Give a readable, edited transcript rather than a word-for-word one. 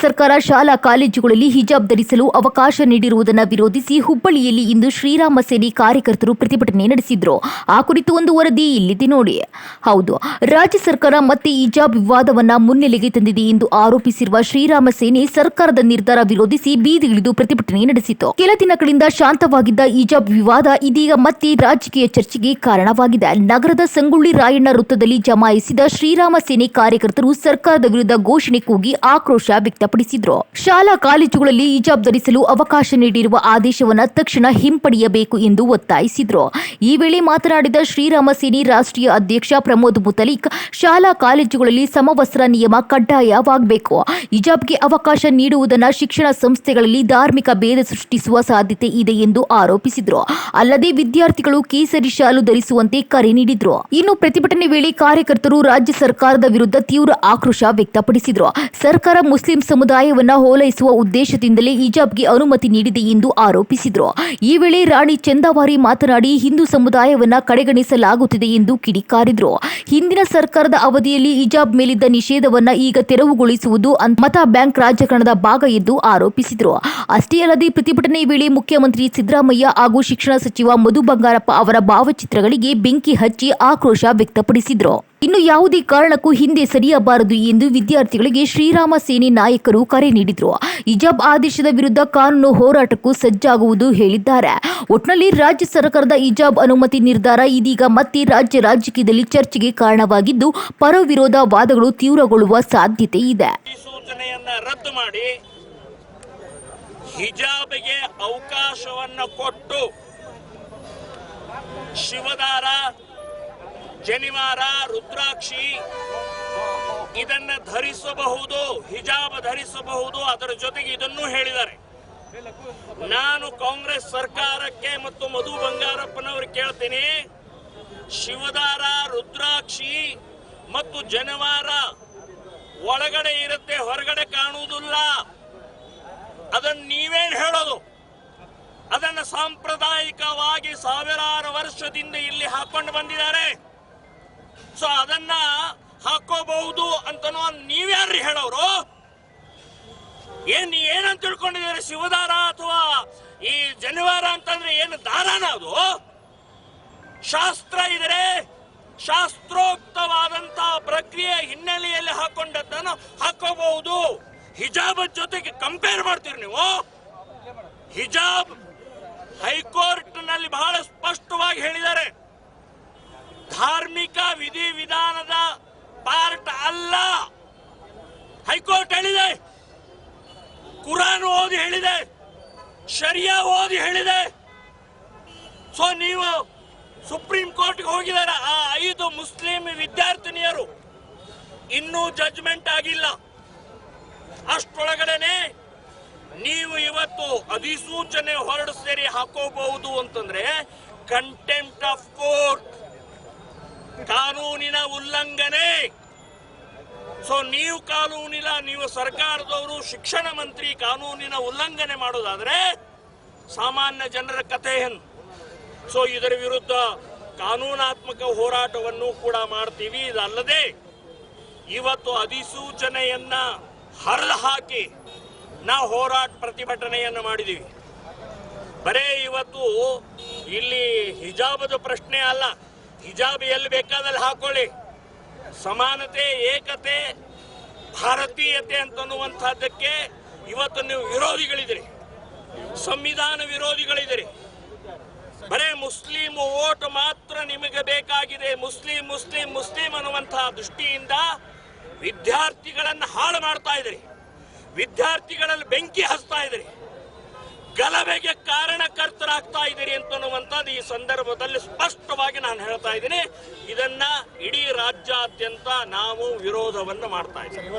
ಸರ್ಕಾರ ಶಾಲಾ ಕಾಲೇಜುಗಳಲ್ಲಿ ಹಿಜಾಬ್ ಧರಿಸಲು ಅವಕಾಶ ನೀಡಿರುವುದನ್ನು ವಿರೋಧಿಸಿ ಹುಬ್ಬಳ್ಳಿಯಲ್ಲಿ ಇಂದು ಶ್ರೀರಾಮ ಸೇನೆ ಕಾರ್ಯಕರ್ತರು ಪ್ರತಿಭಟನೆ ನಡೆಸಿದ್ರು. ಆ ಕುರಿತು ಒಂದು ವರದಿ ಇಲ್ಲಿದೆ ನೋಡಿ. ಹೌದು, ರಾಜ್ಯ ಸರ್ಕಾರ ಮತ್ತೆ ಹಿಜಾಬ್ ವಿವಾದವನ್ನ ಮುನ್ನೆಲೆಗೆ ತಂದಿದೆ ಎಂದು ಆರೋಪಿಸಿರುವ ಶ್ರೀರಾಮ ಸೇನೆ ಸರ್ಕಾರದ ನಿರ್ಧಾರ ವಿರೋಧಿಸಿ ಬೀದಿಗಿಳಿದು ಪ್ರತಿಭಟನೆ ನಡೆಸಿತು. ಕೆಲ ದಿನಗಳಿಂದ ಶಾಂತವಾಗಿದ್ದ ಹಿಜಾಬ್ ವಿವಾದ ಇದೀಗ ಮತ್ತೆ ರಾಜಕೀಯ ಚರ್ಚೆಗೆ ಕಾರಣವಾಗಿದೆ. ನಗರದ ಸಂಗೊಳ್ಳಿ ರಾಯಣ್ಣ ವೃತ್ತದಲ್ಲಿ ಜಮಾಯಿಸಿದ ಶ್ರೀರಾಮ ಸೇನೆ ಕಾರ್ಯಕರ್ತರು ಸರ್ಕಾರದ ವಿರುದ್ಧ ಘೋಷಣೆ ಕೂಗಿ ಆಕ್ರೋಶ ವ್ಯಕ್ತಪಡಿಸಿದ್ರು. ಶಾಲಾ ಕಾಲೇಜುಗಳಲ್ಲಿ ಹಿಜಾಬ್ ಧರಿಸಲು ಅವಕಾಶ ನೀಡಿರುವ ಆದೇಶವನ್ನು ತಕ್ಷಣ ಹಿಂಪಡೆಯಬೇಕು ಎಂದು ಒತ್ತಾಯಿಸಿದ್ರು. ಈ ವೇಳೆ ಮಾತನಾಡಿದ ಶ್ರೀರಾಮ ಸೇನೆ ರಾಷ್ಟ್ರೀಯ ಅಧ್ಯಕ್ಷ ಪ್ರಮೋದ್ ಮುತಾಲಿಕ್, ಶಾಲಾ ಕಾಲೇಜುಗಳಲ್ಲಿ ಸಮವಸ್ತ್ರ ನಿಯಮ ಕಡ್ಡಾಯವಾಗಬೇಕು. ಹಿಜಾಬ್ಗೆ ಅವಕಾಶ ನೀಡುವುದನ್ನು ಶಿಕ್ಷಣ ಸಂಸ್ಥೆಗಳಲ್ಲಿ ಧಾರ್ಮಿಕ ಭೇದ ಸೃಷ್ಟಿಸುವ ಸಾಧ್ಯತೆ ಇದೆ ಎಂದು ಆರೋಪಿಸಿದ್ರು. ಅಲ್ಲದೆ ವಿದ್ಯಾರ್ಥಿಗಳು ಕೇಸರಿ ಶಾಲು ಧರಿಸುವಂತೆ ಕರೆ ನೀಡಿದ್ರು. ಇನ್ನು ಪ್ರತಿಭಟನೆ ವೇಳೆ ಕಾರ್ಯಕರ್ತರು ರಾಜ್ಯ ಸರ್ಕಾರದ ವಿರುದ್ಧ ತೀವ್ರ ಆಕ್ರೋಶ ವ್ಯಕ್ತಪಡಿಸಿದ್ರು. ಸರ್ಕಾರ ಮುಸ್ಲಿಂ ಸಮುದಾಯವನ್ನ ಓಲೈಸುವ ಉದ್ದೇಶದಿಂದಲೇ ಹಿಜಾಬ್ಗೆ ಅನುಮತಿ ನೀಡಿದೆ ಎಂದು ಆರೋಪಿಸಿದ್ರು. ಈ ವೇಳೆ ರಾಣಿ ಚಂದಾವಾರಿ ಮಾತನಾಡಿ, ಹಿಂದೂ ಸಮುದಾಯವನ್ನ ಕಡೆಗಣಿಸಲಾಗುತ್ತಿದೆ ಎಂದು ಕಿಡಿಕಾರಿದ್ರು. ಹಿಂದಿನ ಸರ್ಕಾರದ ಅವಧಿಯಲ್ಲಿ ಹಿಜಾಬ್ ಮೇಲಿದ್ದ ನಿಷೇಧವನ್ನ ಈಗ ತೆರವುಗೊಳಿಸುವುದು ಮತ ಬ್ಯಾಂಕ್ ರಾಜಕಾರಣದ ಭಾಗ ಎಂದು ಆರೋಪಿಸಿದ್ರು. ಅಷ್ಟೇ ಅಲ್ಲದೆ ಪ್ರತಿಭಟನೆ ವೇಳೆ ಮುಖ್ಯಮಂತ್ರಿ ಸಿದ್ದರಾಮಯ್ಯ ಹಾಗೂ ಶಿಕ್ಷಣ ಸಚಿವ ಮಧು ಬಂಗಾರಪ್ಪ ಅವರ ಭಾವಚಿತ್ರಗಳಿಗೆ ಬೆಂಕಿ ಹಚ್ಚಿ ಆಕ್ರೋಶ ವ್ಯಕ್ತಪಡಿಸಿದ್ರು. ಇನ್ನು ಯಾವುದೇ ಕಾರಣಕ್ಕೂ ಹಿಂದೆ ಸರಿಯಬಾರದು ಎಂದು ವಿದ್ಯಾರ್ಥಿಗಳಿಗೆ ಶ್ರೀರಾಮ ಸೇನೆ ನಾಯಕರು ಕರೆ ನೀಡಿದ್ರು. ಹಿಜಾಬ್ ಆದೇಶದ ವಿರುದ್ಧ ಕಾನೂನು ಹೋರಾಟಕ್ಕೂ ಸಜ್ಜಾಗುವುದು ಹೇಳಿದ್ದಾರೆ. ಒಟ್ನಲ್ಲಿ ರಾಜ್ಯ ಸರ್ಕಾರದ ಹಿಜಾಬ್ ಅನುಮತಿ ನಿರ್ಧಾರ ಇದೀಗ ಮತ್ತೆ ರಾಜ್ಯ ರಾಜಕೀಯದಲ್ಲಿ ಚರ್ಚೆಗೆ ಕಾರಣವಾಗಿದ್ದು, ಪರ ವಿರೋಧ ವಾದಗಳು ತೀವ್ರಗೊಳ್ಳುವ ಸಾಧ್ಯತೆ ಇದೆ. ರದ್ದು ಮಾಡಿ ಹಿಜಾಬ್ಗೆ ಅವಕಾಶವನ್ನು ಕೊಟ್ಟು ಶಿವದಾರ, ಜನಿವಾರ, ರುದ್ರಾಕ್ಷಿ ಇದನ್ನ ಧರಿಸಬಹುದು, ಹಿಜಾಬ್ ಧರಿಸಬಹುದು. ಅದರ ಜೊತೆಗೆ ಇದನ್ನು ಹೇಳಿದ್ದಾರೆ. ನಾನು ಕಾಂಗ್ರೆಸ್ ಸರ್ಕಾರಕ್ಕೆ ಮತ್ತು ಮಧು ಬಂಗಾರಪ್ಪನವರು ಕೇಳ್ತೀನಿ, ಶಿವದಾರ, ರುದ್ರಾಕ್ಷಿ ಮತ್ತು ಜನಿವಾರ ಒಳಗಡೆ ಇರುತ್ತೆ, ಹೊರಗಡೆ ಕಾಣುವುದಿಲ್ಲ. ಅದನ್ನು ನೀವೇನ್ ಹೇಳೋದು? ಅದನ್ನು ಸಾಂಪ್ರದಾಯಿಕವಾಗಿ ಸಾವಿರಾರು ವರ್ಷದಿಂದ ಇಲ್ಲಿ ಹಾಕೊಂಡು ಬಂದಿದ್ದಾರೆ. ಸೊ ಅದನ್ನ ಹಾಕೋಬಹುದು ಅಂತನೋ ನೀವ್ಯಾರು ಹೇಳೋರು? ಏನಂತ ತಿಳ್ಕೊಂಡಿದ್ದಾರೆ? ಶಿವದಾರ ಅಥವಾ ಈ ಜನಿವಾರ ಅಂತಂದ್ರೆ ಏನು ದಾರಾನ? ಅದು ಶಾಸ್ತ್ರ ಇದ್ರೆ ಶಾಸ್ತ್ರೋಕ್ತವಾದಂತಹ ಪ್ರಕ್ರಿಯೆ ಹಿನ್ನೆಲೆಯಲ್ಲಿ ಹಾಕೊಂಡದ್ದನ್ನು ಹಾಕೋಬಹುದು. ಹಿಜಾಬ್ ಜೊತೆಗೆ ಕಂಪೇರ್ ಮಾಡ್ತೀರಿ ನೀವು? ಹಿಜಾಬ್ ಹೈಕೋರ್ಟ್ ನಲ್ಲಿ ಬಹಳ ಸ್ಪಷ್ಟವಾಗಿ ಹೇಳಿದ್ದಾರೆ, ಧಾರ್ಮಿಕ ವಿಧಿವಿಧಾನದ ಪಾರ್ಟ್ ಅಲ್ಲ. ಹೈಕೋರ್ಟ್ ಹೇಳಿದೆ, ಕುರಾನ್ ಓದಿ ಹೇಳಿದೆ, ಶರಿಯಾ ಓದಿ ಹೇಳಿದೆ. ಸೊ ನೀವು ಸುಪ್ರೀಂ ಕೋರ್ಟ್ಗೆ ಹೋಗಿದ್ದಾರೆ. ಆ 5 ಮುಸ್ಲಿಂ ವಿದ್ಯಾರ್ಥಿನಿಯರು ಇನ್ನೂ ಜಡ್ಜ್ಮೆಂಟ್ ಆಗಿಲ್ಲ. ಅಷ್ಟೊಳಗಡೆನೆ ನೀವು ಇವತ್ತು ಅಧಿಸೂಚನೆ ಹೊರಡಿಸ್ತೀರಿ ಹಾಕೋಬಹುದು ಅಂತಂದ್ರೆ ಕಂಟೆಂಪ್ಟ್ ಆಫ್ ಕೋರ್ಟ್, ಕಾನೂನಿನ ಉಲ್ಲಂಘನೆ. ಸೊ ನೀವು ಸರ್ಕಾರದವರು, ಶಿಕ್ಷಣ ಮಂತ್ರಿ ಕಾನೂನಿನ ಉಲ್ಲಂಘನೆ ಮಾಡೋದಾದ್ರೆ ಸಾಮಾನ್ಯ ಜನರ ಕಥೆ ಏನು? ಸೊ ಇದರ ವಿರುದ್ಧ ಕಾನೂನಾತ್ಮಕ ಹೋರಾಟವನ್ನು ಕೂಡ ಮಾಡ್ತೀವಿ. ಇದಲ್ಲದೆ ಇವತ್ತು ಅಧಿಸೂಚನೆಯನ್ನ ಹರಿದು ಹಾಕಿ ನಾವು ಹೋರಾಟ ಪ್ರತಿಭಟನೆಯನ್ನು ಮಾಡಿದೀವಿ. ಬರೇ ಇವತ್ತು ಇಲ್ಲಿ ಹಿಜಾಬದ ಪ್ರಶ್ನೆ ಅಲ್ಲ. ಹಿಜಾಬ್ ಎಲ್ಲಿ ಬೇಕಾದಲ್ಲಿ ಹಾಕೊಳ್ಳಿ. ಸಮಾನತೆ, ಏಕತೆ, ಭಾರತೀಯತೆ ಅಂತನ್ನುವಂಥದ್ದಕ್ಕೆ ಇವತ್ತು ನೀವು ವಿರೋಧಿಗಳಿದ್ದೀರಿ, ಸಂವಿಧಾನ ವಿರೋಧಿಗಳಿದ್ದೀರಿ. ಬರೇ ಮುಸ್ಲಿಂ ವೋಟ್ ಮಾತ್ರ ನಿಮಗೆ ಬೇಕಾಗಿದೆ. ಮುಸ್ಲಿಂ ಮುಸ್ಲಿಂ ಮುಸ್ಲಿಂ ಅನ್ನುವಂತಹ ದೃಷ್ಟಿಯಿಂದ ವಿದ್ಯಾರ್ಥಿಗಳನ್ನು ಹಾಳು ಮಾಡ್ತಾ ಇದ್ದೀರಿ, ವಿದ್ಯಾರ್ಥಿಗಳಲ್ಲಿ ಬೆಂಕಿ ಹಚ್ತಾ ಇದ್ದೀರಿ, ಗಲಭೆಗೆ ಕಾರಣಕರ್ತರಾಗ್ತಾ ಇದ್ದೀರಿ ಅಂತನ್ನುವಂಥದ್ದು ಈ ಸಂದರ್ಭದಲ್ಲಿ ಸ್ಪಷ್ಟವಾಗಿ ನಾನು ಹೇಳ್ತಾ ಇದ್ದೀನಿ. ಇದನ್ನ ಇಡೀ ರಾಜ್ಯಾದ್ಯಂತ ನಾವು ವಿರೋಧವನ್ನು ಮಾಡ್ತಾ ಇದ್ದೀವಿ.